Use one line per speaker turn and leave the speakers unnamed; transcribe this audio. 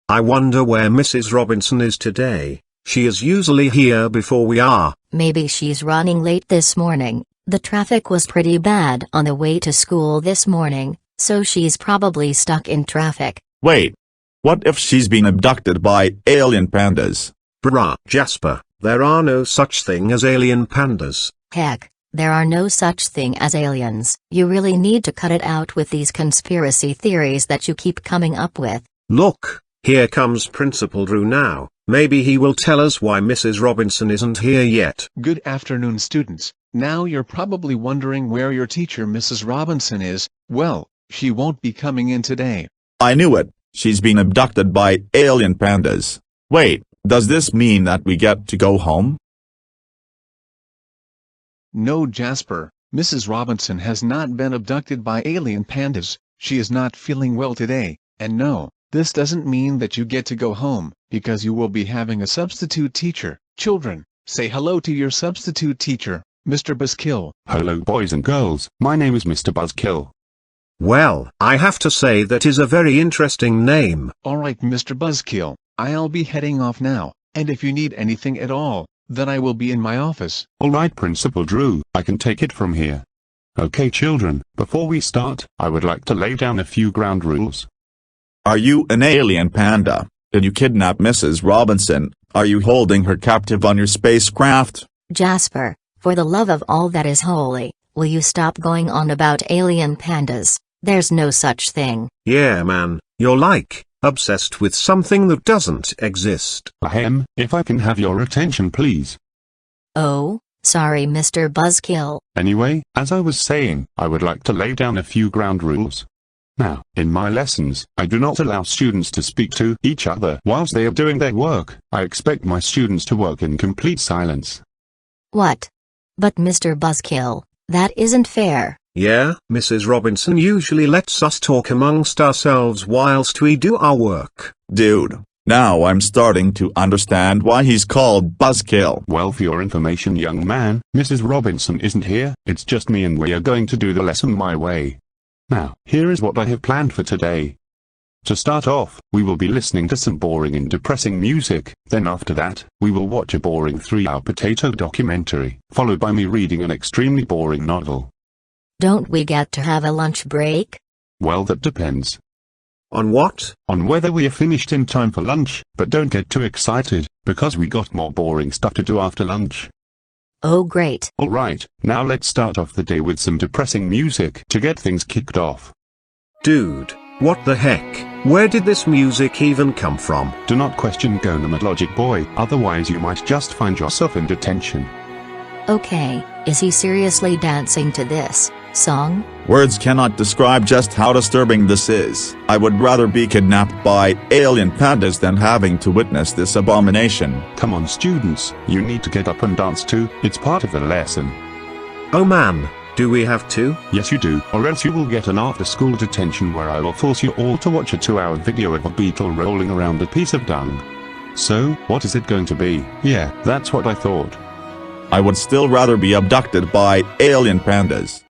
I wonder where Mrs. Robinson is today. She is usually here before we are.
Maybe she's running late this morning. The traffic was pretty bad on the way to school this morning, so she's probably stuck in traffic.
Wait. What if she's been abducted by alien pandas?
Bruh, Jasper, there are no such thing as alien pandas.
Heck, there are no such thing as aliens. You really need to cut it out with these conspiracy theories that you keep coming up with.
Look, here comes Principal Drew now. Maybe he will tell us why Mrs. Robinson isn't here yet.
Good afternoon, students. Now you're probably wondering where your teacher Mrs. Robinson is. Well, she won't be coming in today.
I knew it. She's been abducted by alien pandas. Wait, does this mean that we get to go home?
No, Jasper, Mrs. Robinson has not been abducted by alien pandas. She is not feeling well today, and no, this doesn't mean that you get to go home, because you will be having a substitute teacher. Children, say hello to your substitute teacher, Mr. Buzzkill.
Hello boys and girls, my name is Mr. Buzzkill.
Well, I have to say that is a very interesting name.
Alright, Mr. Buzzkill, I'll be heading off now, and if you need anything at all, then I will be in my office.
Alright Principal Drew, I can take it from here. Okay children, before we start, I would like to lay down a few ground rules.
Are you an alien panda? Did you kidnap Mrs. Robinson? Are you holding her captive on your spacecraft?
Jasper, for the love of all that is holy, will you stop going on about alien pandas? There's no such thing.
Yeah man, you're like, obsessed with something that doesn't exist.
Ahem, if I can have your attention please.
Oh, sorry Mr. Buzzkill.
Anyway, as I was saying, I would like to lay down a few ground rules. Now, in my lessons, I do not allow students to speak to each other whilst they are doing their work. I expect my students to work in complete silence.
What? But Mr. Buzzkill, that isn't fair.
Yeah, Mrs. Robinson usually lets us talk amongst ourselves whilst we do our work.
Dude, now I'm starting to understand why he's called Buzzkill.
Well, for your information young man, Mrs. Robinson isn't here, it's just me and we are going to do the lesson my way. Now, here is what I have planned for today. To start off, we will be listening to some boring and depressing music, then after that, we will watch a boring 3-hour potato documentary, followed by me reading an extremely boring novel.
Don't we get to have a lunch break?
Well, that depends.
On what?
On whether we are finished in time for lunch, but don't get too excited, because we got more boring stuff to do after lunch.
Oh great.
Alright, now let's start off the day with some depressing music to get things kicked off.
Dude, what the heck? Where did this music even come from?
Do not question Gonam Logic Boy, otherwise you might just find yourself in detention.
Okay, is he seriously dancing to this song?
Words cannot describe just how disturbing this is. I would rather be kidnapped by alien pandas than having to witness this abomination.
Come on students, you need to get up and dance too, it's part of the lesson.
Oh man, do we have to?
Yes you do, or else you will get an after-school detention where I will force you all to watch a 2-hour video of a beetle rolling around a piece of dung. So, what is it going to be? Yeah, that's what I thought.
I would still rather be abducted by alien pandas.